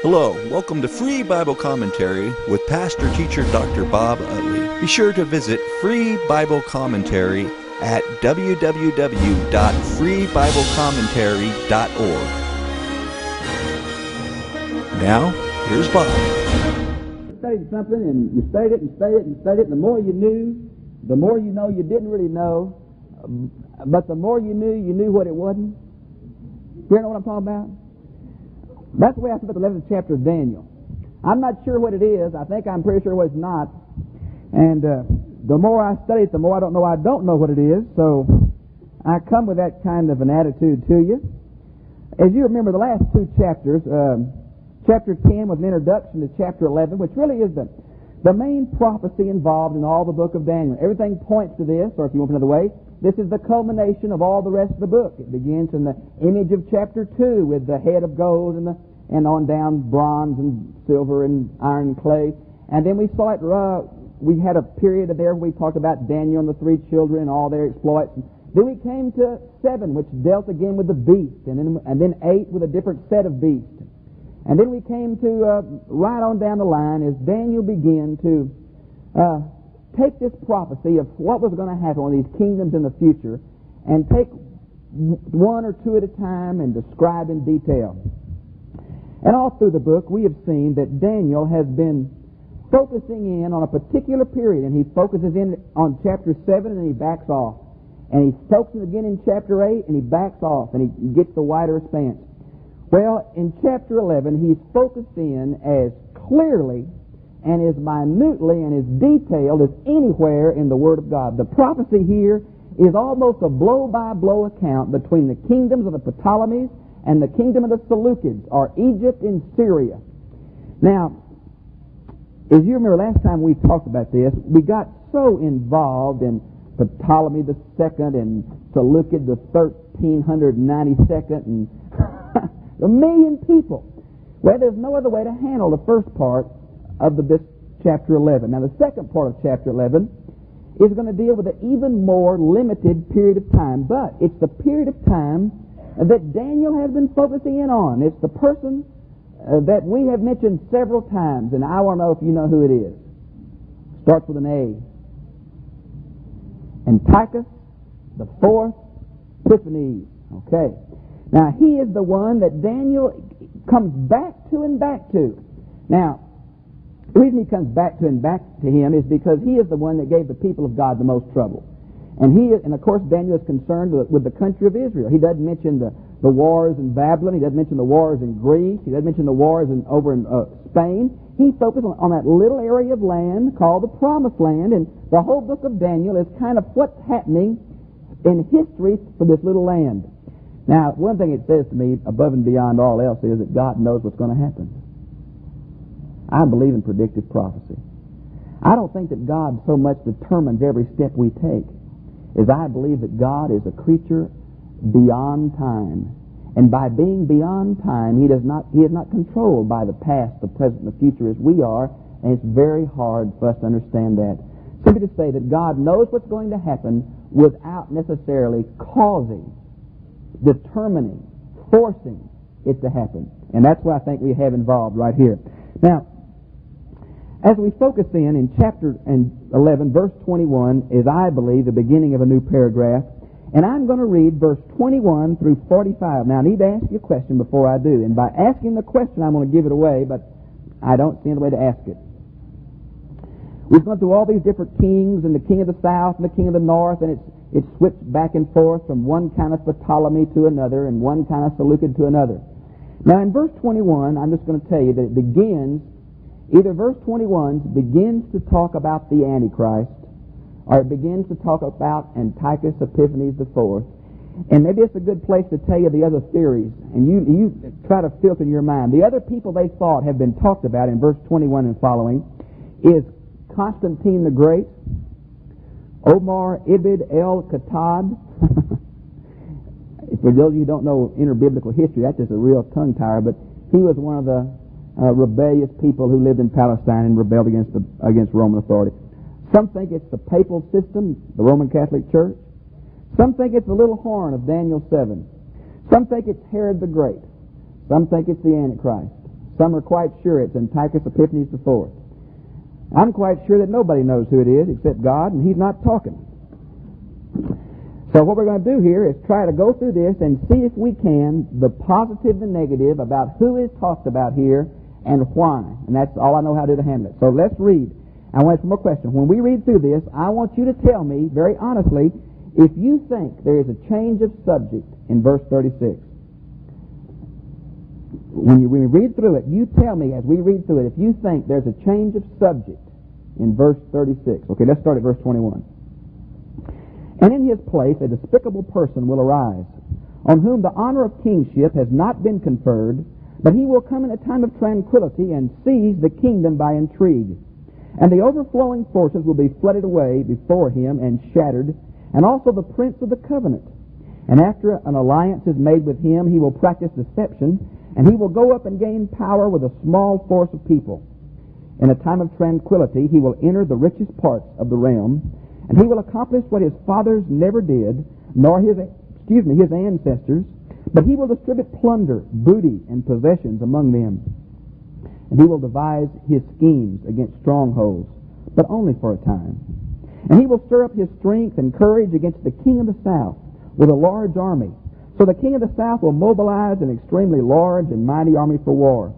Hello, welcome to Free Bible Commentary with Pastor Teacher Dr. Bob Utley. Be sure to visit Free Bible Commentary at www.freebiblecommentary.org. Now, here's Bob. You studied something, and you studied it, and studied it, and studied it, and the more you knew, the more you know you didn't really know, but the more you knew what it wasn't. You know what I'm talking about? That's the way I feel about the 11th chapter of Daniel. I'm not sure what it is. I'm pretty sure what it's not. And the more I study it, the more I don't know what it is. So I come with that kind of an attitude to you. As you remember, the last two chapters, chapter 10 was an introduction to chapter 11, which really is the main prophecy involved in all the book of Daniel. Everything points to this, or if you want another way, this is the culmination of all the rest of the book. It begins in the image of chapter 2 with the head of gold and on down bronze and silver and iron and clay. And then we saw it, we had a period there where we talked about Daniel and the three children and all their exploits. And then we came to 7, which dealt again with the beast, and then 8 with a different set of beasts. And then we came to, right on down the line, as Daniel began to take this prophecy of what was going to happen on these kingdoms in the future and take one or two at a time and describe in detail. And all through the book, we have seen that Daniel has been focusing in on a particular period, and he focuses in on chapter 7 and then he backs off. And he focuses again in chapter 8 and he backs off and he gets the wider expanse. Well, in chapter 11, he's focused in as clearly and as minutely and as detailed as anywhere in the Word of God. The prophecy here is almost a blow-by-blow account between the kingdoms of the Ptolemies and the kingdom of the Seleucids, or Egypt and Syria. Now, as you remember last time we talked about this, we got so involved in Ptolemy the second and Seleucid the 1392nd and a million people. Well, there's no other way to handle the first part of this chapter 11. Now, the second part of chapter 11 is going to deal with an even more limited period of time, but it's the period of time that Daniel has been focusing in on. It's the person that we have mentioned several times, and I want to know if you know who it is. Starts with an A. Antiochus the fourth Epiphanes. Okay. Now, he is the one that Daniel comes back to and back to. Now, the reason he comes back to and back to him is because he is the one that gave the people of God the most trouble. And of course, Daniel is concerned with the country of Israel. He doesn't mention the wars in Babylon. He doesn't mention the wars in Greece. He doesn't mention the wars over in Spain. He focused on that little area of land called the Promised Land. And the whole book of Daniel is kind of what's happening in history for this little land. Now, one thing it says to me, above and beyond all else, is that God knows what's going to happen. I believe in predictive prophecy. I don't think that God so much determines every step we take as I believe that God is a creature beyond time. And by being beyond time, He is not controlled by the past, the present, and the future as we are, and it's very hard for us to understand that. Simply to say that God knows what's going to happen without necessarily causing, determining, forcing it to happen. And that's what I think we have involved right here. Now, as we focus in chapter 11, verse 21 is, I believe, the beginning of a new paragraph. And I'm going to read verse 21 through 45. Now, I need to ask you a question before I do. And by asking the question, I'm going to give it away, but I don't see any way to ask it. We've gone through all these different kings, and the king of the south and the king of the north, and it's switched back and forth from one kind of Ptolemy to another and one kind of Seleucid to another. Now, in verse 21, I'm just going to tell you that it begins, either verse 21 begins to talk about the Antichrist, or it begins to talk about Antiochus Epiphanes IV. And maybe it's a good place to tell you the other theories, and you try to filter in your mind. The other people they thought have been talked about in verse 21 and following is Constantine the Great, Omar ibn el-Khattab. For those of you who don't know interbiblical history, that's just a real tongue tire, but he was one of the rebellious people who lived in Palestine and rebelled against Roman authority. Some think it's the papal system, the Roman Catholic Church. Some think it's the little horn of Daniel 7. Some think it's Herod the Great. Some think it's the Antichrist. Some are quite sure it's Antiochus Epiphanes IV. I'm quite sure that nobody knows who it is except God, and He's not talking. So what we're going to do here is try to go through this and see if we can, the positive and negative about who is talked about here and why. And that's all I know how to do to handle it. So let's read. I want to ask one more question. When we read through this, I want you to tell me, very honestly, if you think there is a change of subject in verse 36. When we read through it, you tell me as we read through it, if you think there's a change of subject in verse 36. Okay, let's start at verse 21. And in his place a despicable person will arise, on whom the honor of kingship has not been conferred, but he will come in a time of tranquility and seize the kingdom by intrigue. And the overflowing forces will be flooded away before him and shattered, and also the prince of the covenant. And after an alliance is made with him, he will practice deception, and he will go up and gain power with a small force of people. In a time of tranquility, he will enter the richest parts of the realm, and he will accomplish what his fathers never did, nor his ancestors, but he will distribute plunder, booty, and possessions among them. And he will devise his schemes against strongholds, but only for a time. And he will stir up his strength and courage against the king of the south with a large army. So the king of the south will mobilize an extremely large and mighty army for war.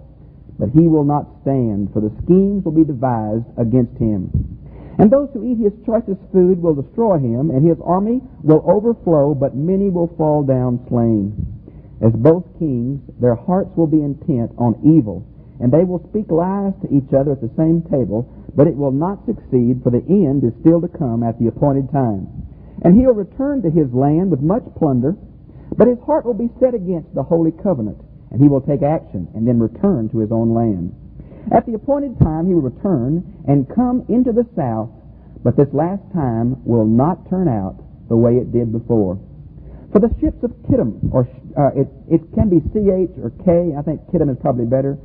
But he will not stand, for the schemes will be devised against him. And those who eat his choicest food will destroy him, and his army will overflow, but many will fall down slain. As both kings, their hearts will be intent on evil, and they will speak lies to each other at the same table, but it will not succeed, for the end is still to come at the appointed time. And he'll return to his land with much plunder, but his heart will be set against the holy covenant, and he will take action and then return to his own land. At the appointed time he will return and come into the south, but this last time will not turn out the way it did before. For the ships of Kittim, or it can be CH or K, I think Kittim is probably better,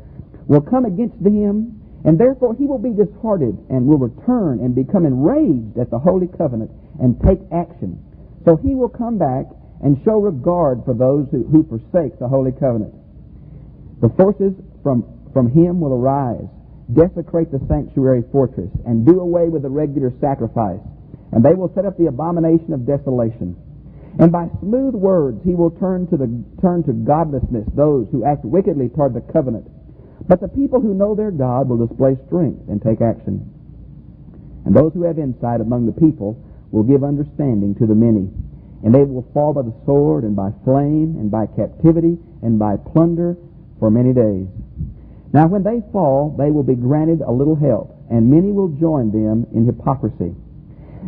will come against him, and therefore he will be disheartened and will return and become enraged at the holy covenant and take action. So he will come back and show regard for those who forsake the holy covenant. The forces from him will arise, desecrate the sanctuary fortress, and do away with the regular sacrifice. And they will set up the abomination of desolation. And by smooth words he will turn to godlessness those who act wickedly toward the covenant. But the people who know their God will display strength and take action. And those who have insight among the people will give understanding to the many. And they will fall by the sword, and by flame, and by captivity, and by plunder for many days. Now when they fall, they will be granted a little help, and many will join them in hypocrisy.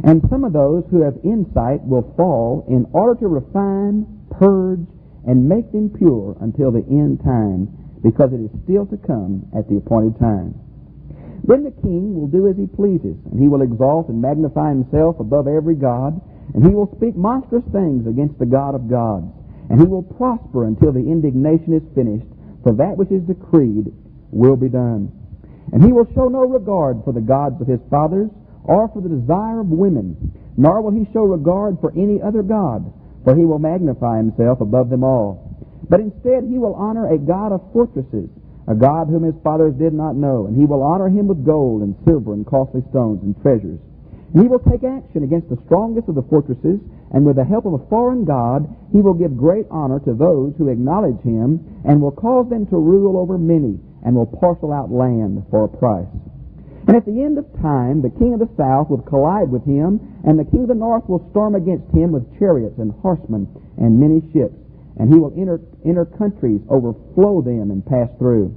And some of those who have insight will fall in order to refine, purge, and make them pure until the end time, because it is still to come at the appointed time. Then the king will do as he pleases, and he will exalt and magnify himself above every god, and he will speak monstrous things against the God of gods, and he will prosper until the indignation is finished, for that which is decreed will be done. And he will show no regard for the gods of his fathers, or for the desire of women, nor will he show regard for any other god, for he will magnify himself above them all. But instead he will honor a God of fortresses, a God whom his fathers did not know, and he will honor him with gold and silver and costly stones and treasures. And he will take action against the strongest of the fortresses, and with the help of a foreign god he will give great honor to those who acknowledge him, and will cause them to rule over many, and will parcel out land for a price. And at the end of time, the king of the south will collide with him, and the king of the north will storm against him with chariots and horsemen and many ships. And he will enter countries, overflow them, and pass through.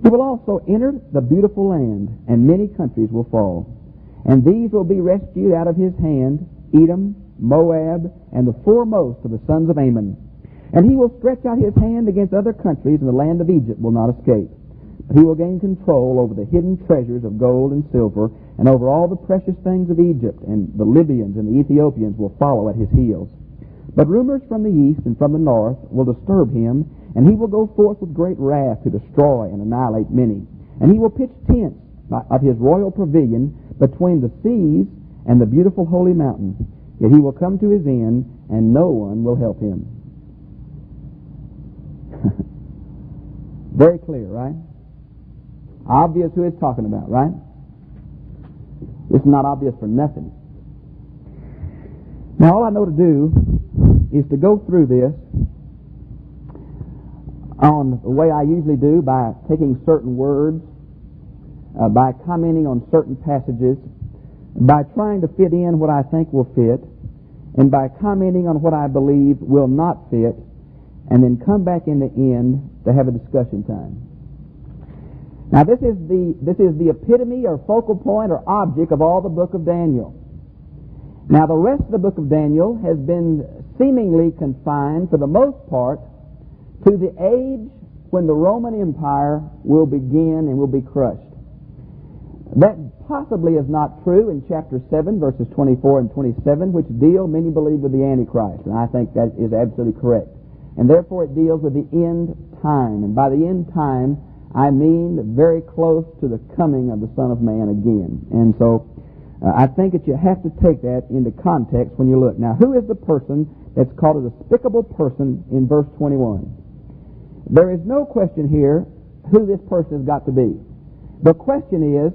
He will also enter the beautiful land, and many countries will fall. And these will be rescued out of his hand, Edom, Moab, and the foremost of the sons of Ammon. And he will stretch out his hand against other countries, and the land of Egypt will not escape. But he will gain control over the hidden treasures of gold and silver, and over all the precious things of Egypt, and the Libyans and the Ethiopians will follow at his heels. But rumors from the east and from the north will disturb him, and he will go forth with great wrath to destroy and annihilate many. And he will pitch tents of his royal pavilion between the seas and the beautiful holy mountain. Yet he will come to his end, and no one will help him. Very clear, right? Obvious who it's talking about, right? It's not obvious for nothing. Now, all I know to do is to go through this on the way I usually do, by taking certain words, by commenting on certain passages, by trying to fit in what I think will fit, and by commenting on what I believe will not fit, and then come back in the end to have a discussion time. Now, this is the epitome or focal point or object of all the book of Daniel. Now, the rest of the book of Daniel has been seemingly confined, for the most part, to the age when the Roman Empire will begin and will be crushed. That possibly is not true in chapter 7, verses 24 and 27, which deal, many believe, with the Antichrist, and I think that is absolutely correct. And therefore it deals with the end time, and by the end time, I mean very close to the coming of the Son of Man again. And so I think that you have to take that into context when you look. Now, who is the person that's called a despicable person in verse 21? There is no question here who this person has got to be. The question is,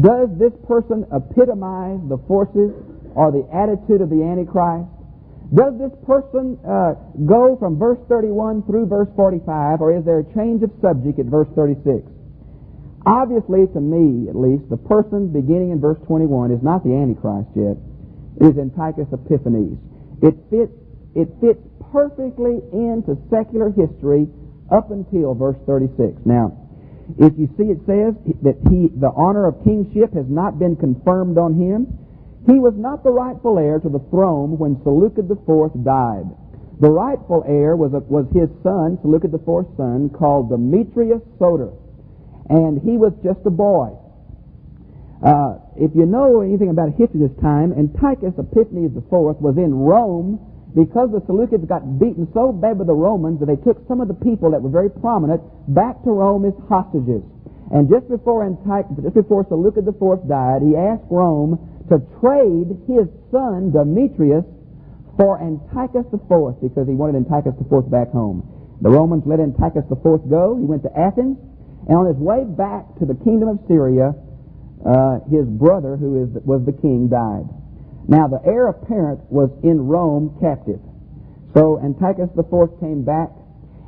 does this person epitomize the forces or the attitude of the Antichrist? Does this person go from verse 31 through verse 45, or is there a change of subject at verse 36? Obviously, to me at least, the person beginning in verse 21 is not the Antichrist yet. It is Antiochus Epiphanes. It fits perfectly into secular history up until verse 36. Now, if you see, it says that the honor of kingship has not been confirmed on him. He was not the rightful heir to the throne when Seleucid IV died. The rightful heir was his son, Seleucid IV's son, called Demetrius Soter. And he was just a boy. If you know anything about history this time, Antiochus Epiphanes IV was in Rome because the Seleucids got beaten so bad with the Romans that they took some of the people that were very prominent back to Rome as hostages. And just before Seleucid IV died, he asked Rome to trade his son Demetrius for Antiochus IV because he wanted Antiochus IV back home. The Romans let Antiochus IV go. He went to Athens, and on his way back to the kingdom of Syria, his brother, who was the king, died. Now, the heir apparent was in Rome captive. So Antiochus IV came back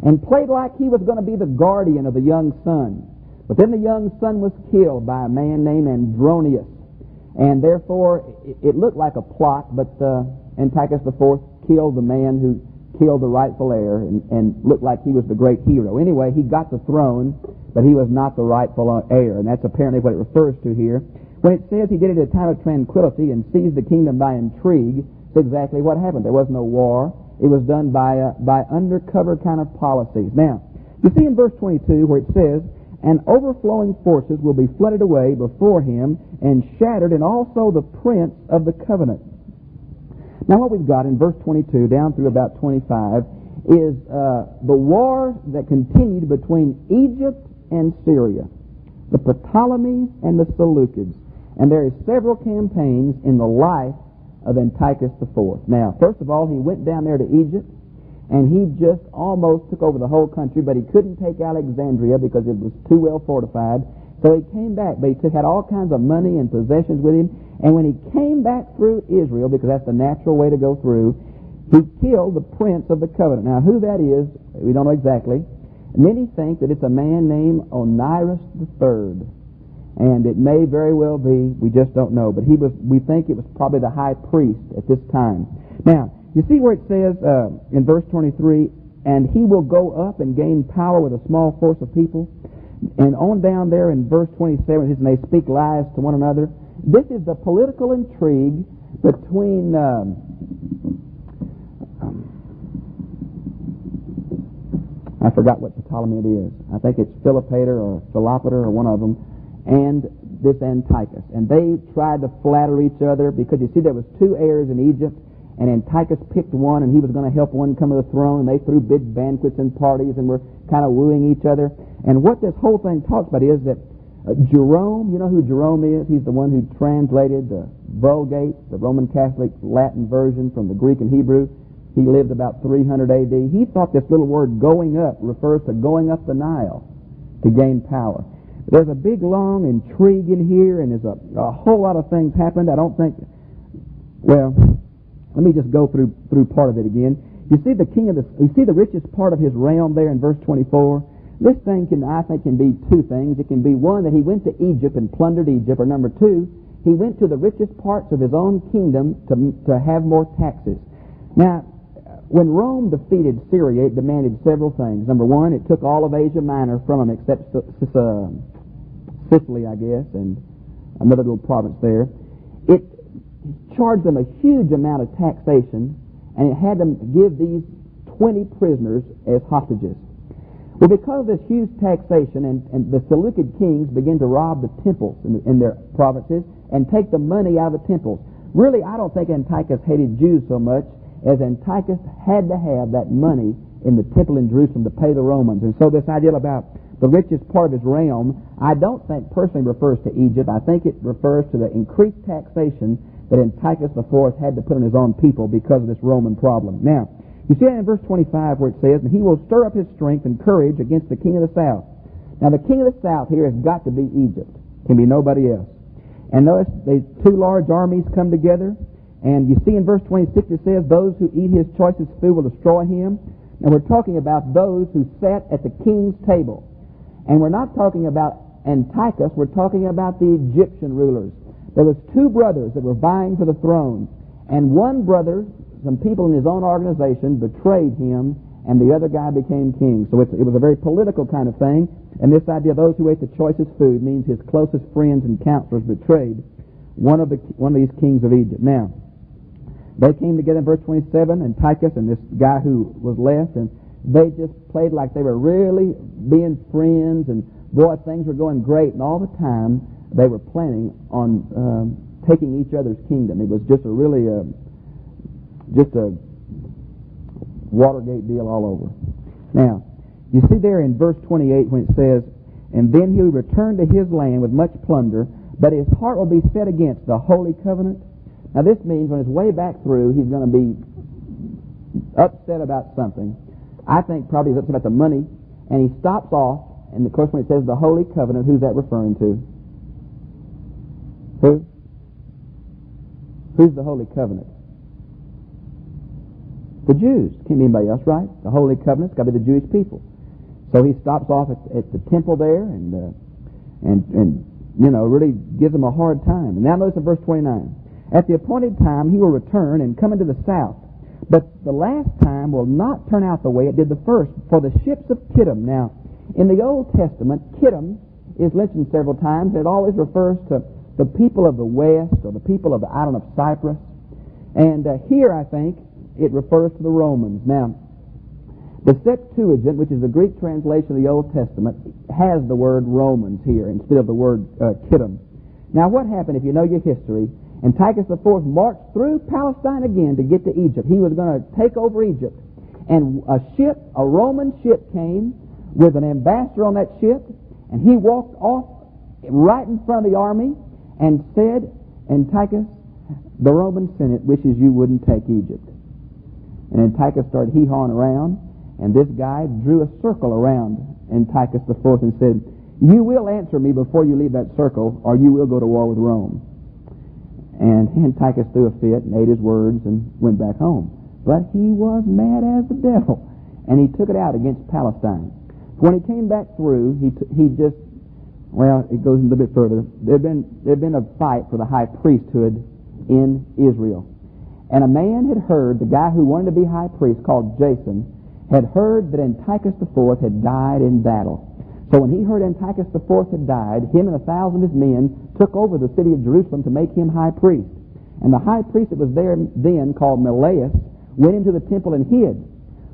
and played like he was going to be the guardian of the young son. But then the young son was killed by a man named Andronius. And therefore, it looked like a plot, but Antiochus IV killed the man who killed the rightful heir and looked like he was the great hero. Anyway, he got the throne, but he was not the rightful heir, and that's apparently what it refers to here. When it says he did it at a time of tranquility and seized the kingdom by intrigue, it's exactly what happened. There was no war. It was done by undercover kind of policies. Now, you see in verse 22 where it says, "And overflowing forces will be flooded away before him and shattered, and also the prince of the covenant." Now what we've got in verse 22 down through about 25 is the war that continued between Egypt and Syria, the Ptolemies and the Seleucids. And there are several campaigns in the life of Antiochus IV. Now, first of all, he went down there to Egypt, and he just almost took over the whole country, but he couldn't take Alexandria because it was too well fortified. So he came back, but he had all kinds of money and possessions with him. And when he came back through Israel, because that's the natural way to go through, he killed the prince of the covenant. Now, who that is, we don't know exactly. Many think that it's a man named Oniris III. And it may very well be, we just don't know. But we think it was probably the high priest at this time. Now, you see where it says in verse 23, "And he will go up and gain power with a small force of people." And on down there in verse 27, it says, "And they speak lies to one another." This is the political intrigue between I forgot what Ptolemy it is. I think it's Philopater or Philopater or one of them, and this Antiochus. And they tried to flatter each other because, you see, there was two heirs in Egypt, and Antiochus picked one, and he was going to help one come to the throne, and they threw big banquets and parties and were kind of wooing each other. And what this whole thing talks about is that Jerome, you know who Jerome is? He's the one who translated the Vulgate, the Roman Catholic Latin version from the Greek and Hebrew. He lived about 300 A.D. He thought this little word going up refers to going up the Nile to gain power. There's a big, long intrigue in here, and there's a whole lot of things happened. I don't think... Well, let me just go through part of it again. You see the richest part of his realm there in verse 24? This thing I think can be two things. It can be one, that he went to Egypt and plundered Egypt, or number two, he went to the richest parts of his own kingdom to have more taxes. Now, when Rome defeated Syria, it demanded several things. Number one, it took all of Asia Minor from them except Sicily, I guess, and another little province there. It charged them a huge amount of taxation, and it had them give these 20 prisoners as hostages. Well, because of this huge taxation, and the Seleucid kings began to rob the temples in their provinces and take the money out of the temples. Really, I don't think Antiochus hated Jews so much as Antiochus had to have that money in the temple in Jerusalem to pay the Romans. And so this idea about the richest part of his realm, I don't think personally refers to Egypt. I think it refers to the increased taxation that Antiochus IV had to put on his own people because of this Roman problem. Now, you see that in verse 25 where it says, "And he will stir up his strength and courage against the king of the south." Now, the king of the south here has got to be Egypt. Can be nobody else. And notice these two large armies come together. And you see in verse 26 it says, "Those who eat his choicest food will destroy him." Now we're talking about those who sat at the king's table. And we're not talking about Antiochus, we're talking about the Egyptian rulers. There was two brothers that were vying for the throne. And one brother, some people in his own organization, betrayed him, and the other guy became king. So it was a very political kind of thing. And this idea, those who ate the choicest food, means his closest friends and counselors betrayed one of these kings of Egypt. Now, they came together in verse 27, Antiochus and this guy who was left, and they just played like they were really being friends, and boy, things were going great, and all the time they were planning on taking each other's kingdom. It was just a really just a Watergate deal all over. Now, you see there in verse 28 when it says, "And then he will return to his land with much plunder, but his heart will be set against the holy covenant." Now this means on his way back through, he's going to be upset about something. I think probably he's upset about the money, and he stops off, and of course when it says the holy covenant, who's that referring to? Who? Who's the holy covenant? The Jews. Can't be anybody else, right? The holy covenant's got to be the Jewish people. So he stops off at the temple there, and you know, really gives them a hard time. And now notice in verse 29. "At the appointed time he will return and come into the south. But the last time will not turn out the way it did the first, for the ships of Kittim." Now, in the Old Testament, Kittim is mentioned several times. It always refers to the people of the west or the people of the island of Cyprus. And here, I think, it refers to the Romans. Now, the Septuagint, which is the Greek translation of the Old Testament, has the word Romans here instead of the word Kittim. Now, what happened, if you know your history? Antiochus IV marched through Palestine again to get to Egypt. He was going to take over Egypt. And a Roman ship came with an ambassador on that ship, and he walked off right in front of the army and said, "Antiochus, the Roman Senate wishes you wouldn't take Egypt." And Antiochus started hee-hawing around, and this guy drew a circle around Antiochus IV and said, "You will answer me before you leave that circle, or you will go to war with Rome." And Antiochus threw a fit and ate his words and went back home. But he was mad as the devil, and he took it out against Palestine. When he came back through, he just, well, it goes a little bit further. There had been a fight for the high priesthood in Israel. And a man had heard, the guy who wanted to be high priest, called Jason, had heard that Antiochus IV had died in battle. So when he heard Antiochus IV had died, him and 1,000 of his men took over the city of Jerusalem to make him high priest. And the high priest that was there then, called Malleus, went into the temple and hid.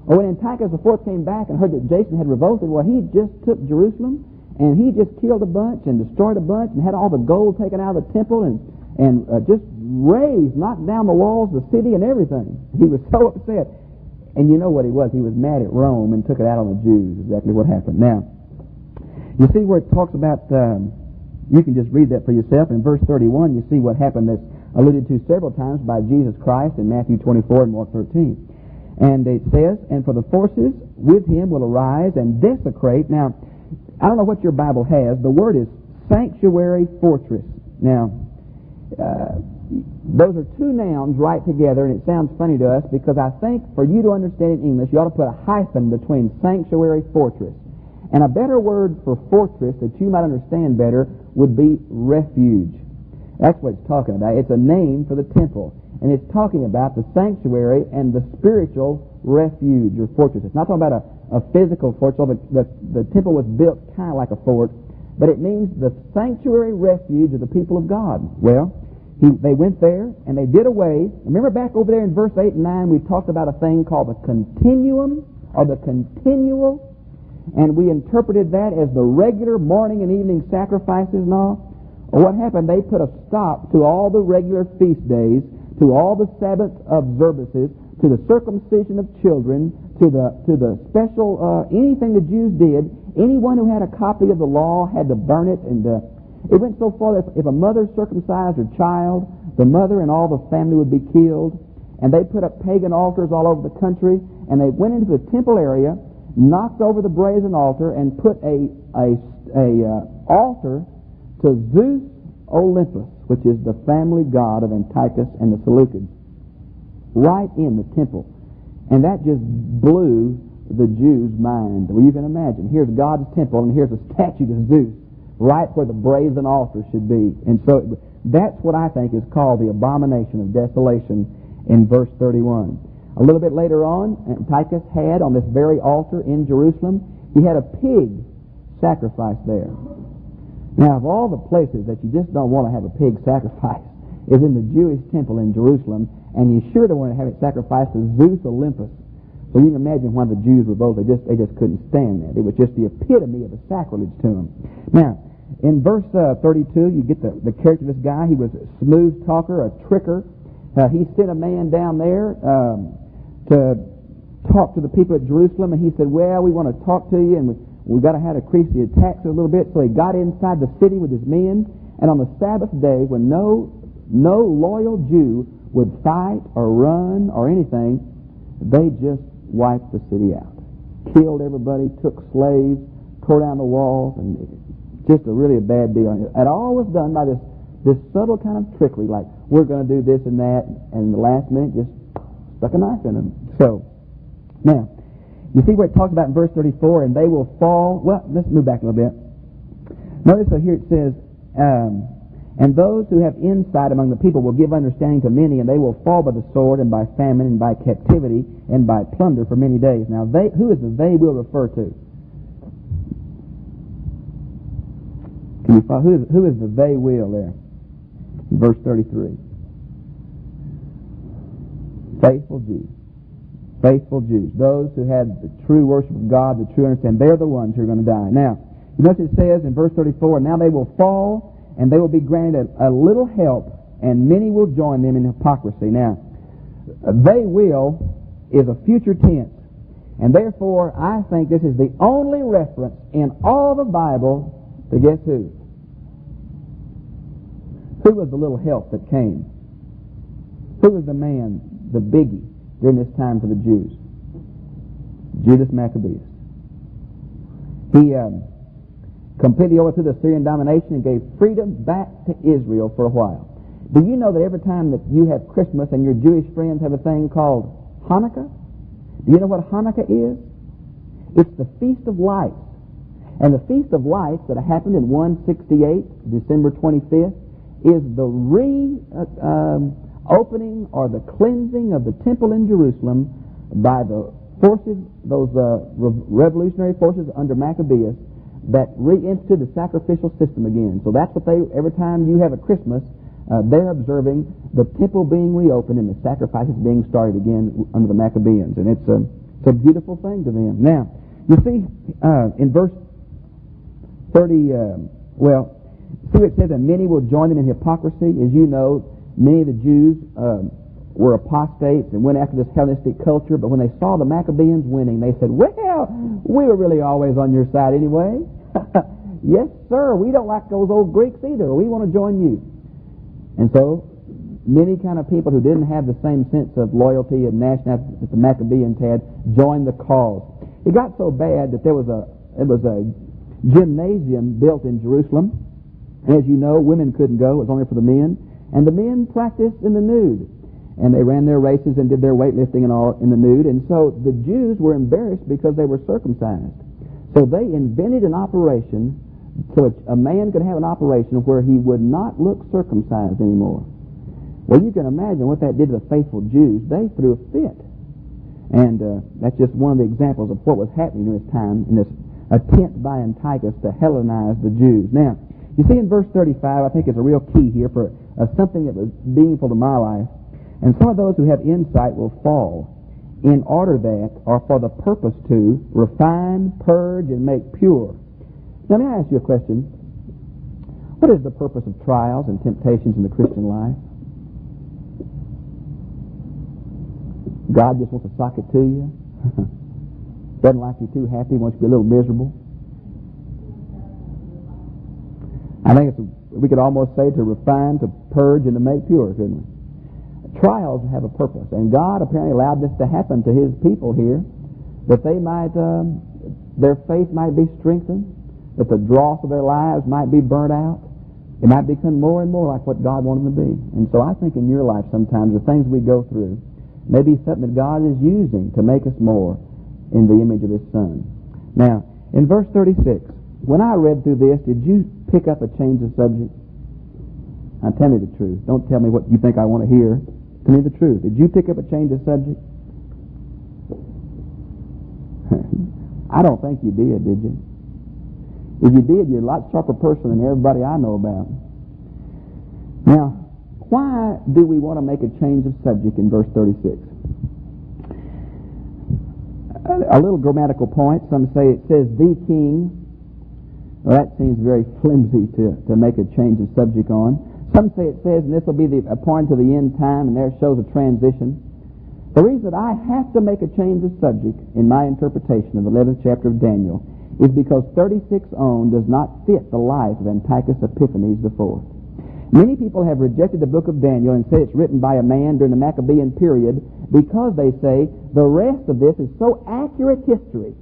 Well, when Antiochus IV came back and heard that Jason had revolted, well, he just took Jerusalem, and he just killed a bunch and destroyed a bunch and had all the gold taken out of the temple and just knocked down the walls of the city and everything. He was so upset. And you know what he was. He was mad at Rome and took it out on the Jews. Exactly what happened. Now, you see where it talks about, you can just read that for yourself. In verse 31, you see what happened that's alluded to several times by Jesus Christ in Matthew 24 and Mark 13. And it says, and for the forces with him will arise and desecrate. Now, I don't know what your Bible has. The word is sanctuary fortress. Now, those are two nouns right together, and it sounds funny to us because I think for you to understand in English, you ought to put a hyphen between sanctuary fortress. And a better word for fortress that you might understand better would be refuge. That's what it's talking about. It's a name for the temple. And it's talking about the sanctuary and the spiritual refuge or fortress. It's not talking about a physical fortress. So the temple was built kind of like a fort, but it means the sanctuary refuge of the people of God. Well, they went there and they did away. Remember back over there in verse 8 and 9, we talked about a thing called the continuum or the continual, and we interpreted that as the regular morning and evening sacrifices and all. Well, what happened? They put a stop to all the regular feast days, to all the Sabbath observances, to the circumcision of children, to the special anything the Jews did. Anyone who had a copy of the law had to burn it, and it went so far that if a mother circumcised her child, the mother and all the family would be killed. And they put up pagan altars all over the country, and they went into the temple area, knocked over the brazen altar, and put a altar to Zeus Olympus, which is the family god of Antiochus and the Seleucids, right in the temple. And that just blew the Jews' mind. Well, you can imagine. Here's God's temple, and here's a statue to Zeus, right where the brazen altar should be. And so that's what I think is called the abomination of desolation in verse 31. A little bit later on, Antiochus had on this very altar in Jerusalem, he had a pig sacrificed there. Now, of all the places that you just don't want to have a pig sacrifice is in the Jewish temple in Jerusalem, and you sure don't want to have it sacrificed to Zeus Olympus. So you can imagine why the Jews revolted. They just couldn't stand that. It was just the epitome of a sacrilege to them. Now, in verse 32, you get the character of this guy. He was a smooth talker, a tricker. He sent a man down there to talk to the people at Jerusalem, and he said, well, we want to talk to you, and we've got to have to increase the attacks a little bit. So he got inside the city with his men, and on the Sabbath day, when no loyal Jew would fight or run or anything, they just wiped the city out. Killed everybody, took slaves, tore down the walls, and just really a bad deal. And all was done by this subtle kind of trickery, like we're going to do this and that, and in the last minute just stuck a knife in them. So, now, you see what it talks about in verse 34, and they will fall. Well, let's move back a little bit. Notice here it says, and those who have insight among the people will give understanding to many, and they will fall by the sword and by famine and by captivity and by plunder for many days. Now, who is the they will refer to? Can you follow? Who is the they will there? In verse 33. Faithful Jews. Faithful Jews. Those who had the true worship of God, the true understanding, they're the ones who are going to die. Now, you notice it says in verse 34, now they will fall, and they will be granted a little help, and many will join them in hypocrisy. Now, they will is a future tense, and therefore I think this is the only reference in all the Bible to guess who? Who was the little help that came? Who was the man, the biggie, during this time for the Jews? Judas Maccabeus. He completely overthrew the Syrian domination and gave freedom back to Israel for a while. Do you know that every time that you have Christmas and your Jewish friends have a thing called Hanukkah? Do you know what Hanukkah is? It's the Feast of Lights. And the Feast of Lights that happened in 168, December 25th, is the opening or the cleansing of the temple in Jerusalem by the forces, those revolutionary forces under Maccabeus, that reinstituted the sacrificial system again. So that's what every time you have a Christmas, they're observing the temple being reopened and the sacrifices being started again under the Maccabeans. And it's a beautiful thing to them. Now, you see, in verse 30, see what it says, and many will join them in hypocrisy. As you know, many of the Jews were apostates and went after this Hellenistic culture, but when they saw the Maccabeans winning, they said, well, we were really always on your side anyway. Yes, sir, we don't like those old Greeks either. We want to join you. And so many kind of people who didn't have the same sense of loyalty and nationality that the Maccabees had joined the cause. It got so bad that there was a gymnasium built in Jerusalem. And as you know, women couldn't go. It was only for the men. And the men practiced in the nude. And they ran their races and did their weightlifting and all in the nude. And so the Jews were embarrassed because they were circumcised. So they invented an operation so a man could have an operation where he would not look circumcised anymore. Well, you can imagine what that did to the faithful Jews. They threw a fit. And that's just one of the examples of what was happening in this time, in this attempt by Antiochus to Hellenize the Jews. Now, you see in verse 35, I think it's a real key here for something that was meaningful to my life. And some of those who have insight will fall in order that, or for the purpose to, refine, purge, and make pure. Now, may I ask you a question? What is the purpose of trials and temptations in the Christian life? God just wants to sock it to you. Doesn't like you too happy, wants you to be a little miserable. I think we could almost say to refine, to purge, and to make pure, couldn't we? Trials have a purpose, and God apparently allowed this to happen to His people here, that they might, their faith might be strengthened, that the dross of their lives might be burnt out. It might become more and more like what God wanted them to be. And so I think in your life sometimes the things we go through may be something that God is using to make us more in the image of His Son. Now, in verse 36, when I read through this, did you pick up a change of subject? Now tell me the truth. Don't tell me what you think I want to hear. Tell me the truth. Did you pick up a change of subject? I don't think you did you? If you did, you're a lot sharper person than everybody I know about. Now, why do we want to make a change of subject in verse 36? A little grammatical point. Some say it says the king. Well, that seems very flimsy to make a change of subject on. Some say it says, and this will be a point to the end time, and there shows a transition. The reason that I have to make a change of subject in my interpretation of the 11th chapter of Daniel is because 36 on does not fit the life of Antiochus Epiphanes IV. Many people have rejected the book of Daniel and say it's written by a man during the Maccabean period because they say the rest of this is so accurate history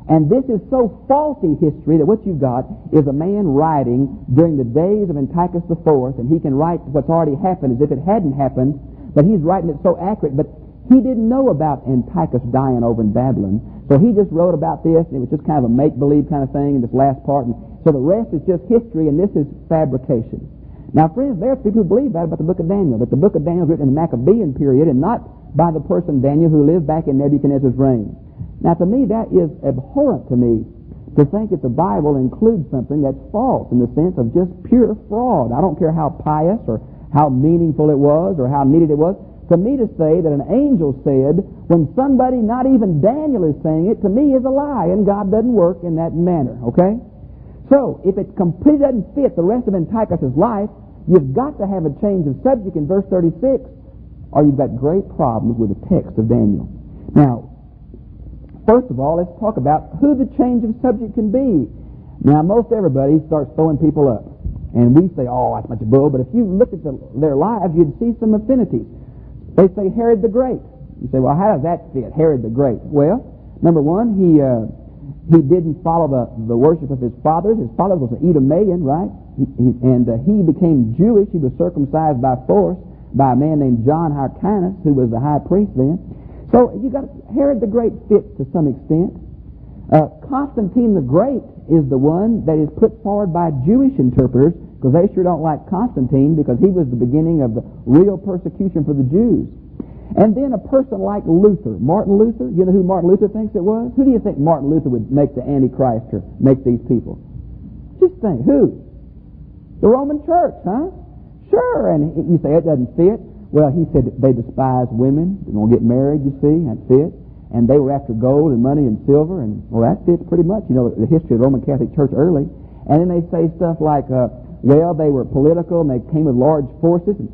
and this is so faulty history that what you've got is a man writing during the days of Antiochus IV, and he can write what's already happened as if it hadn't happened, but he's writing it so accurate. But he didn't know about Antiochus dying over in Babylon, so he just wrote about this, and it was just kind of a make-believe kind of thing in this last part. And so the rest is just history, and this is fabrication. Now, friends, there are people who believe that about the book of Daniel, that the book of Daniel is written in the Maccabean period and not by the person Daniel who lived back in Nebuchadnezzar's reign. Now, to me, that is abhorrent to me, to think that the Bible includes something that's false in the sense of just pure fraud. I don't care how pious or how meaningful it was or how needed it was. To me, to say that an angel said when somebody, not even Daniel, is saying it, to me is a lie, and God doesn't work in that manner, okay? So, if it completely doesn't fit the rest of Antiochus' life, you've got to have a change of subject in verse 36, or you've got great problems with the text of Daniel. Now, first of all, let's talk about who the change of subject can be. Now, most everybody starts throwing people up, and we say, oh, that's a bunch of bull, but if you look at their lives, you'd see some affinities. They say Herod the Great. You say, well, how does that fit, Herod the Great? Well, number one, he didn't follow the worship of his fathers. His father was an Edomian, right? He became Jewish. He was circumcised by force by a man named John Hyrcanus, who was the high priest then. So you got Herod the Great fits to some extent. Constantine the Great is the one that is put forward by Jewish interpreters, because they sure don't like Constantine, because he was the beginning of the real persecution for the Jews. And then a person like Luther, Martin Luther. You know who Martin Luther thinks it was? Who do you think Martin Luther would make the Antichrist or make these people? Just think, who? The Roman Church, huh? Sure, and you say it doesn't fit. Well, he said they despise women, they don't get married, you see, that fit. And they were after gold and money and silver, and well, that fits pretty much, you know, the history of the Roman Catholic Church early. And then they say stuff like, well, they were political and they came with large forces. And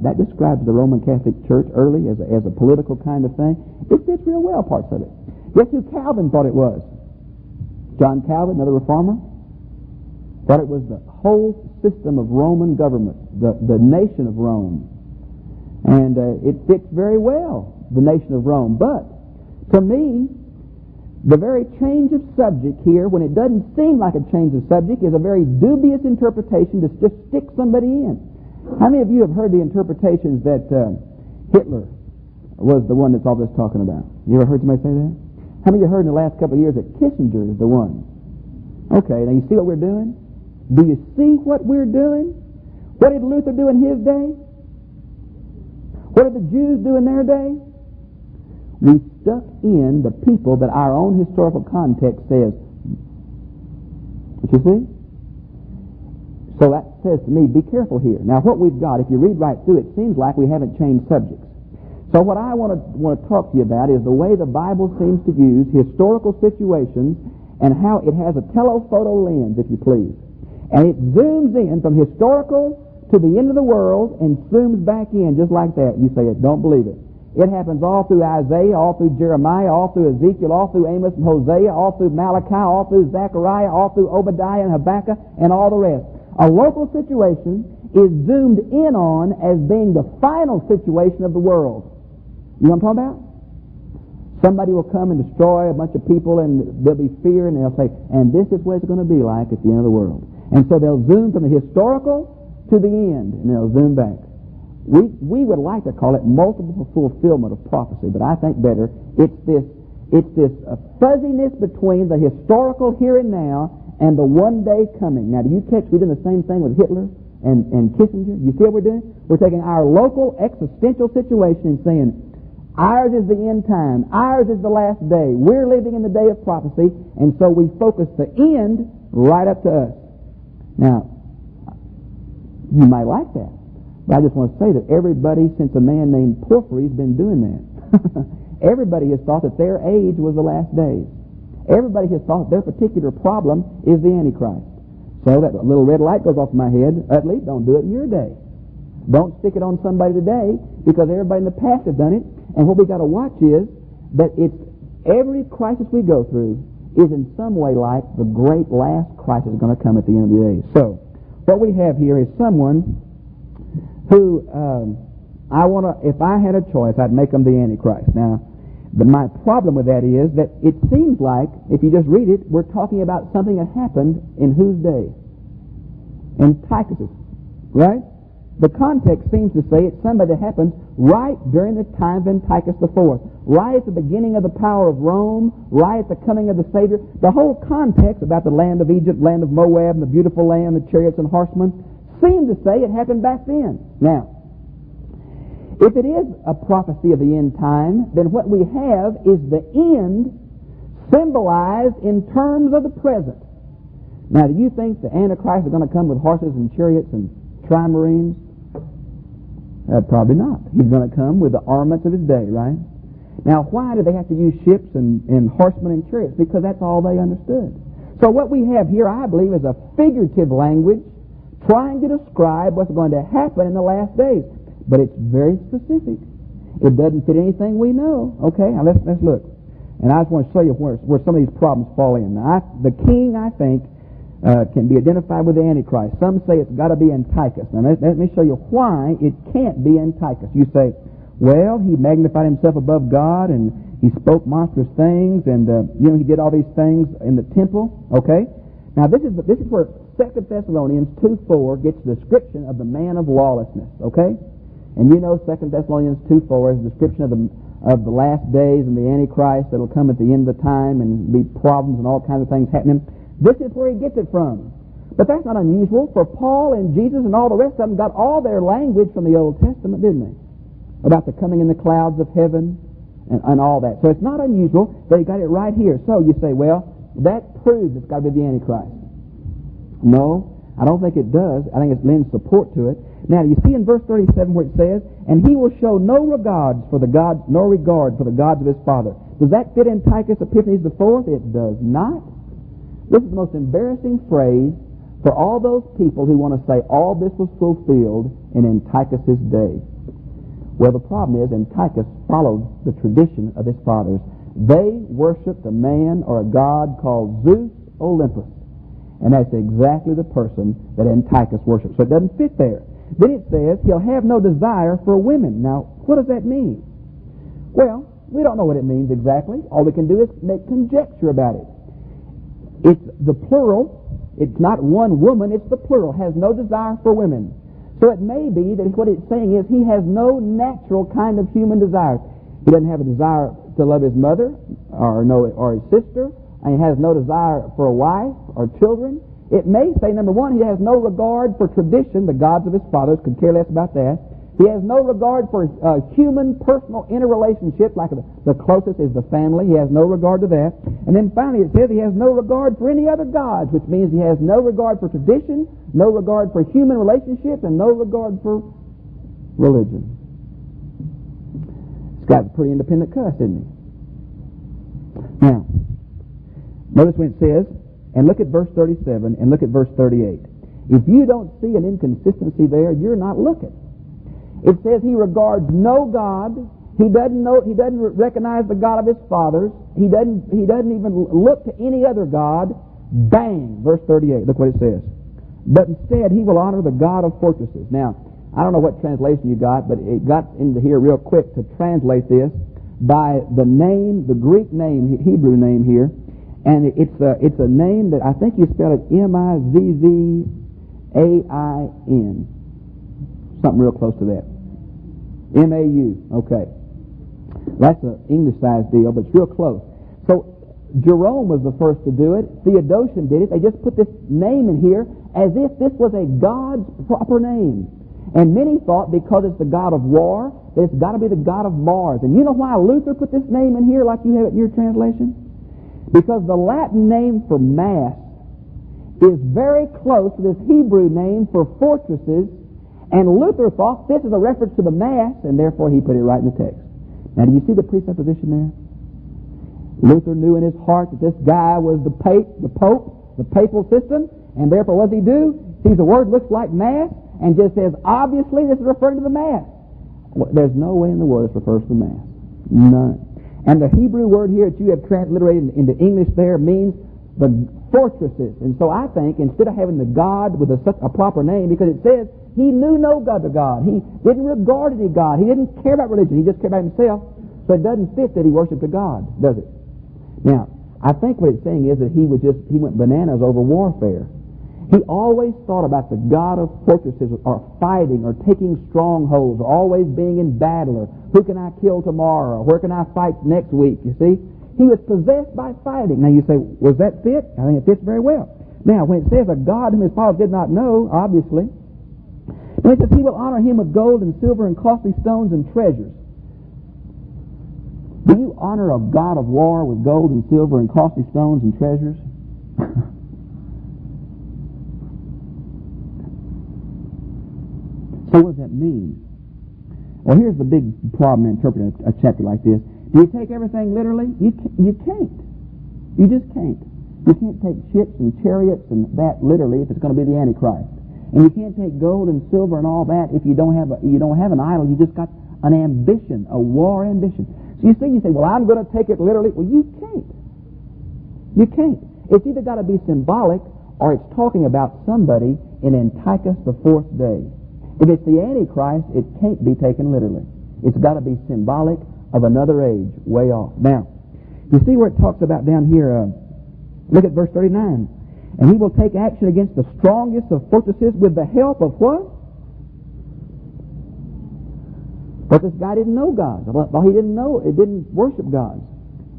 that describes the Roman Catholic Church early as a political kind of thing. It fits real well, parts of it. Guess who Calvin thought it was? John Calvin, another reformer, thought it was the whole system of Roman government, the nation of Rome. And it fits very well, the nation of Rome. But, to me, the very change of subject here, when it doesn't seem like a change of subject, is a very dubious interpretation to just stick somebody in. How many of you have heard the interpretations that Hitler was the one that's all this talking about? You ever heard somebody say that? How many of you heard in the last couple of years that Kissinger is the one? Okay, now you see what we're doing? Do you see what we're doing? What did Luther do in his day? What did the Jews do in their day? We stuck in the people that our own historical context says. What you see? So that says to me, be careful here. Now what we've got, if you read right through, it seems like we haven't changed subjects. So what I want to talk to you about is the way the Bible seems to use historical situations and how it has a telephoto lens, if you please. And it zooms in from historical to the end of the world and zooms back in just like that. You say, don't believe it. It happens all through Isaiah, all through Jeremiah, all through Ezekiel, all through Amos and Hosea, all through Malachi, all through Zechariah, all through Obadiah and Habakkuk, and all the rest. A local situation is zoomed in on as being the final situation of the world. You know what I'm talking about? Somebody will come and destroy a bunch of people, and there'll be fear, and they'll say, and this is what it's going to be like at the end of the world. And so they'll zoom from the historical to the end, and they'll zoom back. We would like to call it multiple fulfillment of prophecy, but I think better it's this fuzziness between the historical here and now and the one day coming. Now, do you catch we're doing the same thing with Hitler and Kissinger? You see what we're doing? We're taking our local existential situation and saying, ours is the end time. Ours is the last day. We're living in the day of prophecy, and so we focus the end right up to us. Now, you might like that, but I just want to say that everybody since a man named Porphyry has been doing that. Everybody has thought that their age was the last days. Everybody has thought their particular problem is the Antichrist. So that little red light goes off in my head. Utley, don't do it in your day. Don't stick it on somebody today, because everybody in the past has done it. And what we got to watch is that it's every crisis we go through is in some way like the great last crisis is going to come at the end of the day. So what we have here is someone who if I had a choice, I'd make them the Antichrist. Now, my problem with that is that it seems like, if you just read it, we're talking about something that happened in whose day? In Tychus's, right? The context seems to say it's somebody that happens right during the time of Antiochus IV, right at the beginning of the power of Rome, right at the coming of the Savior. The whole context about the land of Egypt, land of Moab, and the beautiful land, the chariots and horsemen, seem to say it happened back then. Now, if it is a prophecy of the end time, then what we have is the end symbolized in terms of the present. Now, do you think the Antichrist is going to come with horses and chariots and trimarines? Probably not. He's going to come with the armaments of his day, right? Now, why do they have to use ships and horsemen and chariots? Because that's all they understood. So what we have here, I believe, is a figurative language trying to describe what's going to happen in the last days. But it's very specific. It doesn't fit anything we know. Okay, now let's look. And I just want to show you where some of these problems fall in. Now, the king, I think, can be identified with the Antichrist. Some say it's got to be Antiochus. Now, let me show you why it can't be Antiochus. You say, well, he magnified himself above God, and he spoke monstrous things, and he did all these things in the temple. Okay? Now, this is where 2 Thessalonians 2:4 gets the description of the man of lawlessness. Okay? And you know 2 Thessalonians 2:4 is a description of the last days and the Antichrist that will come at the end of the time and be problems and all kinds of things happening. This is where he gets it from. But that's not unusual, for Paul and Jesus and all the rest of them got all their language from the Old Testament, didn't they? About the coming in the clouds of heaven and all that. So it's not unusual. They got it right here. So you say, well, that proves it's got to be the Antichrist. No, I don't think it does. I think it lends support to it. Now, you see in verse 37 where it says, and he will show no regard for the gods of his father. Does that fit in Antiochus Epiphanes IV? It does not. This is the most embarrassing phrase for all those people who want to say all this was fulfilled in Antiochus' day. Well, the problem is Antiochus followed the tradition of his fathers. They worshipped a man or a god called Zeus Olympus. And that's exactly the person that Antiochus worshipped. So it doesn't fit there. Then it says, he'll have no desire for women. Now, what does that mean? Well, we don't know what it means exactly. All we can do is make conjecture about it. It's the plural. It's not one woman, it's the plural. Has no desire for women. So it may be that what it's saying is he has no natural kind of human desires. He doesn't have a desire to love his mother or his sister, and he has no desire for a wife or children. It may say, number one, he has no regard for tradition. The gods of his fathers could care less about that. He has no regard for human, personal interrelationships, like the closest is the family. He has no regard to that. And then finally it says he has no regard for any other gods, which means he has no regard for tradition, no regard for human relationships, and no regard for religion. This guy's a pretty independent cuss, isn't he? Now, notice when it says, and look at verse 37 and look at verse 38. If you don't see an inconsistency there, you're not looking. It says he regards no God. He doesn't recognize the God of his fathers. He doesn't even look to any other God. Bang! Verse 38. Look what it says. But instead he will honor the God of fortresses. Now, I don't know what translation you got, but it got into here real quick to translate this by the name, the Greek name, Hebrew name here, and it's a name that I think you spell it M-I-Z-Z-A-I-N. Something real close to that. M-A-U. Okay. That's an English-sized deal, but it's real close. So Jerome was the first to do it. Theodotion did it. They just put this name in here as if this was a God's proper name. And many thought because it's the God of war, that it's got to be the God of Mars. And you know why Luther put this name in here like you have it in your translation? Because the Latin name for mass is very close to this Hebrew name for fortresses. And Luther thought this is a reference to the Mass, and therefore he put it right in the text. Now, do you see the presupposition there? Luther knew in his heart that this guy was the Pope, the papal system, and therefore what does he do? Sees the word looks like Mass, and just says, obviously this is referring to the Mass. Well, there's no way in the world this refers to the Mass. None. And the Hebrew word here that you have transliterated into English there means the fortresses. And so I think instead of having the God with such a proper name, because it says he knew no other God. He didn't regard any God. He didn't care about religion. He just cared about himself. So it doesn't fit that he worshipped a God, does it? Now, I think what it's saying is that he went bananas over warfare. He always thought about the God of fortresses or fighting or taking strongholds or always being in battle or who can I kill tomorrow or where can I fight next week, you see? He was possessed by fighting. Now you say, was that fit? I think it fits very well. Now, when it says a God whom his fathers did not know, obviously, and it says he will honor him with gold and silver and costly stones and treasures. Do you honor a God of war with gold and silver and costly stones and treasures? So what does that mean? Well, here's the big problem in interpreting a chapter like this. Do you take everything literally? You can't. You just can't. You can't take ships and chariots and that literally if it's going to be the Antichrist. And you can't take gold and silver and all that if you don't have an idol. You just got an ambition, a war ambition. So you say, well, I'm going to take it literally. Well, you can't. You can't. It's either got to be symbolic or it's talking about somebody in Antiochus the fourth day. If it's the Antichrist, it can't be taken literally. It's got to be symbolic of another age, way off. Now, you see where it talks about down here, look at verse 39. And he will take action against the strongest of fortresses with the help of what? But this guy didn't know God. Well, he didn't worship gods.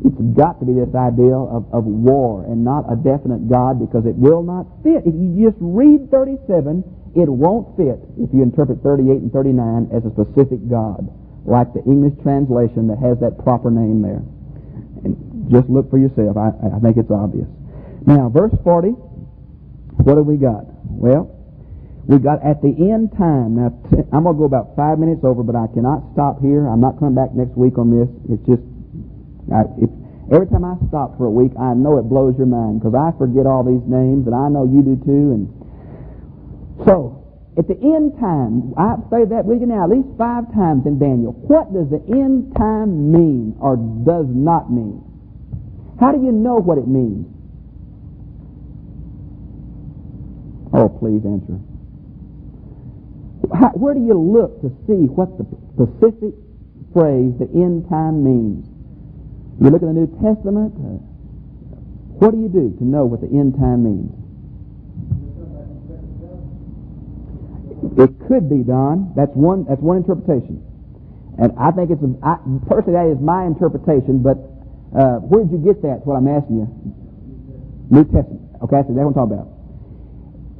It's got to be this idea of war and not a definite God because it will not fit. If you just read 37, it won't fit if you interpret 38 and 39 as a specific God, like the English translation that has that proper name there. And just look for yourself. I think it's obvious. Now, verse 40, what have we got? Well, we got at the end time. Now, I'm going to go about 5 minutes over, but I cannot stop here. I'm not coming back next week on this. It's just, every time I stop for a week, I know it blows your mind because I forget all these names, and I know you do too. And so, at the end time, I say that with you now at least 5 times in Daniel. What does the end time mean or does not mean? How do you know what it means? Oh, please answer. Where do you look to see what the specific phrase, the end time, means? You look in the New Testament. What do you do to know what the end time means? It could be, Don. That's one interpretation. And I think personally that is my interpretation, but where did you get that? That's what I'm asking you. New Testament. Okay, so that's what I'm talking about.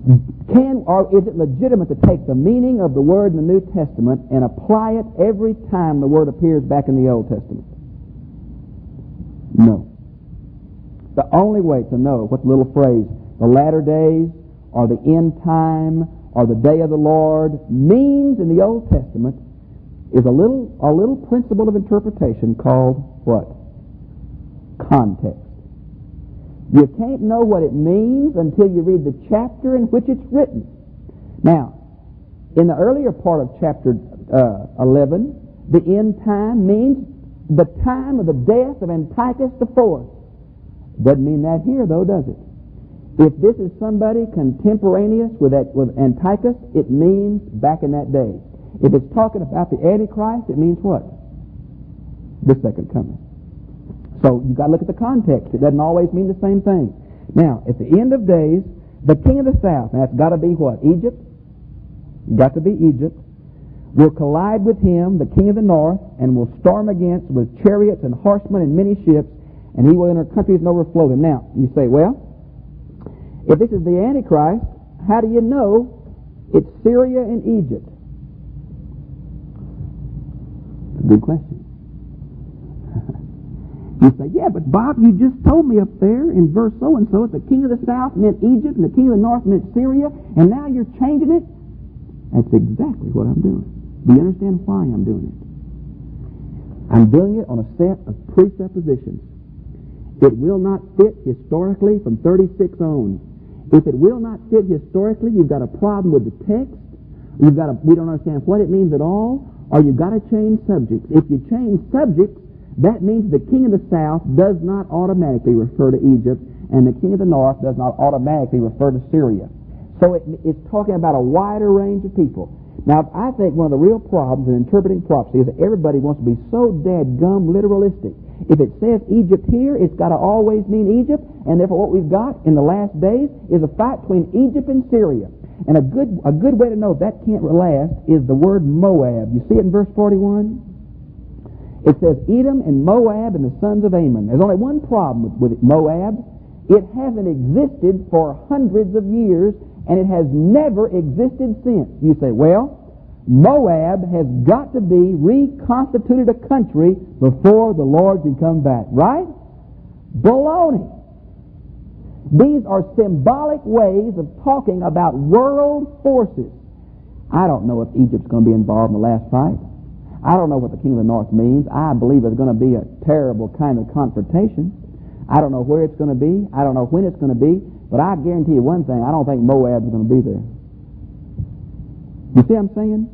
Is it legitimate to take the meaning of the word in the New Testament and apply it every time the word appears back in the Old Testament? No. The only way to know what the little phrase, the latter days, or the end time, or the day of the Lord, means in the Old Testament is a little principle of interpretation called what? Context. You can't know what it means until you read the chapter in which it's written. Now, in the earlier part of chapter 11, the end time means the time of the death of Antiochus IV. Doesn't mean that here, though, does it? If this is somebody contemporaneous with Antiochus, it means back in that day. If it's talking about the Antichrist, it means what? The second coming. So you've got to look at the context. It doesn't always mean the same thing. Now, at the end of days, the king of the south, and that's got to be what? Egypt? Got to be Egypt. Will collide with him, the king of the north, and will storm against with chariots and horsemen and many ships, and he will enter countries and overflow them. Now, you say, well, if this is the Antichrist, how do you know it's Syria and Egypt? Good question. You say, yeah, but Bob, you just told me up there in verse so-and-so that the king of the south meant Egypt and the king of the north meant Syria, and now you're changing it? That's exactly what I'm doing. Do you understand why I'm doing it? I'm doing it on a set of presuppositions. It will not fit historically from 36 on. If it will not fit historically, you've got a problem with the text. We don't understand what it means at all, or you've got to change subjects. If you change subjects, that means the king of the south does not automatically refer to Egypt, and the king of the north does not automatically refer to Syria. So it's talking about a wider range of people. Now, I think one of the real problems in interpreting prophecy is that everybody wants to be so dadgum literalistic. If it says Egypt here, it's got to always mean Egypt, and therefore what we've got in the last days is a fight between Egypt and Syria. And a good way to know that can't last is the word Moab. You see it in verse 41? It says Edom and Moab and the sons of Ammon. There's only one problem with Moab. It hasn't existed for hundreds of years, and it has never existed since. You say, well, Moab has got to be reconstituted a country before the Lord can come back. Right? Baloney. These are symbolic ways of talking about world forces. I don't know if Egypt's going to be involved in the last fight. I don't know what the king of the north means. I believe it's going to be a terrible kind of confrontation. I don't know where it's going to be. I don't know when it's going to be. But I guarantee you one thing, I don't think Moab is going to be there. You see what I'm saying?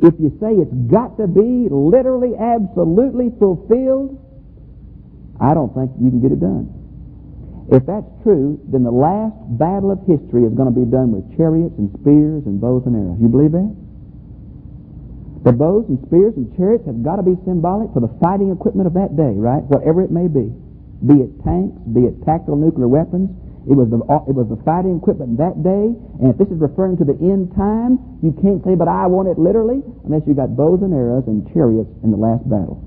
If you say it's got to be literally, absolutely fulfilled, I don't think you can get it done. If that's true, then the last battle of history is going to be done with chariots and spears and bows and arrows. You believe that? The bows and spears and chariots have got to be symbolic for the fighting equipment of that day, right? Whatever it may be. Be it tanks, be it tactical nuclear weapons. It was the fighting equipment that day. And if this is referring to the end time, you can't say, but I want it literally, unless you got bows and arrows and chariots in the last battle.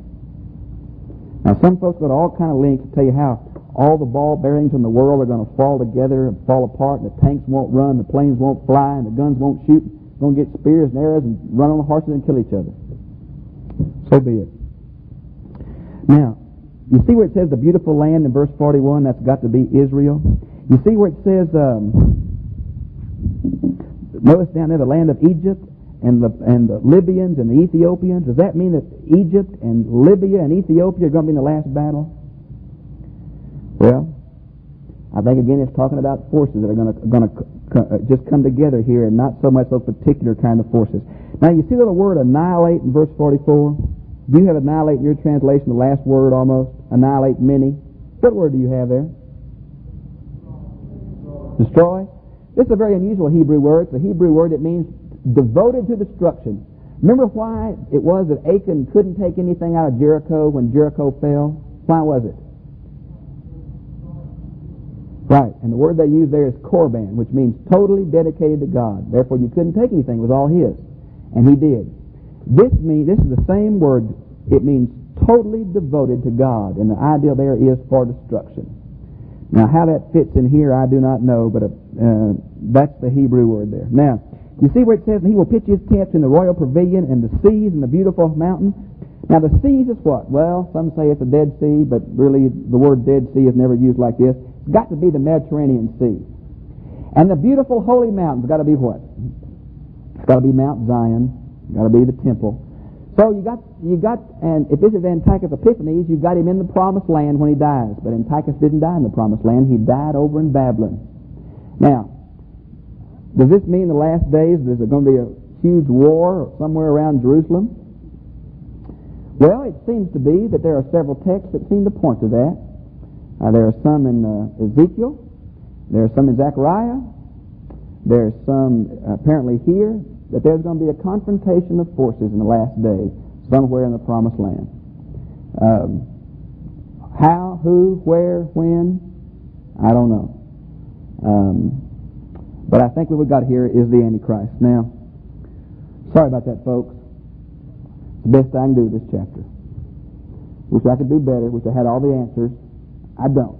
Now, some folks go to all kind of lengths to tell you how all the ball bearings in the world are going to fall together and fall apart, and the tanks won't run, the planes won't fly, and the guns won't shoot. Going to get spears and arrows and run on the horses and kill each other. So be it. Now, you see where it says the beautiful land in verse 41? That's got to be Israel. You see where it says, notice down there the land of Egypt and the Libyans and the Ethiopians. Does that mean that Egypt and Libya and Ethiopia are going to be in the last battle? Well, I think again it's talking about forces that are going to just come together here, and not so much those particular kind of forces. Now, you see the word annihilate in verse 44? Do you have annihilate in your translation, the last word almost? Annihilate many. What word do you have there? Destroy. This is a very unusual Hebrew word. It's a Hebrew word that means devoted to destruction. Remember why it was that Achan couldn't take anything out of Jericho when Jericho fell? Why was it? Right, and the word they use there is korban, which means totally dedicated to God. Therefore, you couldn't take anything; it was all His, and He did. This is the same word. It means totally devoted to God, and the idea there is for destruction. Now, how that fits in here, I do not know, but that's the Hebrew word there. Now, you see where it says, He will pitch His tents in the royal pavilion and the seas and the beautiful mountain. Now, the seas is what? Well, some say it's a Dead Sea, but really the word Dead Sea is never used like this. It's got to be the Mediterranean Sea. And the beautiful holy mountain's got to be what? It's got to be Mount Zion. It's got to be the temple. So you got, and if this is Antiochus Epiphanes, you've got him in the promised land when he dies. But Antiochus didn't die in the promised land. He died over in Babylon. Now, does this mean the last days there's going to be a huge war somewhere around Jerusalem? Well, it seems to be that there are several texts that seem to point to that. There are some in Ezekiel. There are some in Zechariah. There are some apparently here that there's going to be a confrontation of forces in the last day somewhere in the promised land. How, who, where, when, I don't know. But I think what we've got here is the Antichrist. Now, sorry about that, folks. It's the best I can do this chapter. Wish I could do better. Wish I had all the answers. I don't.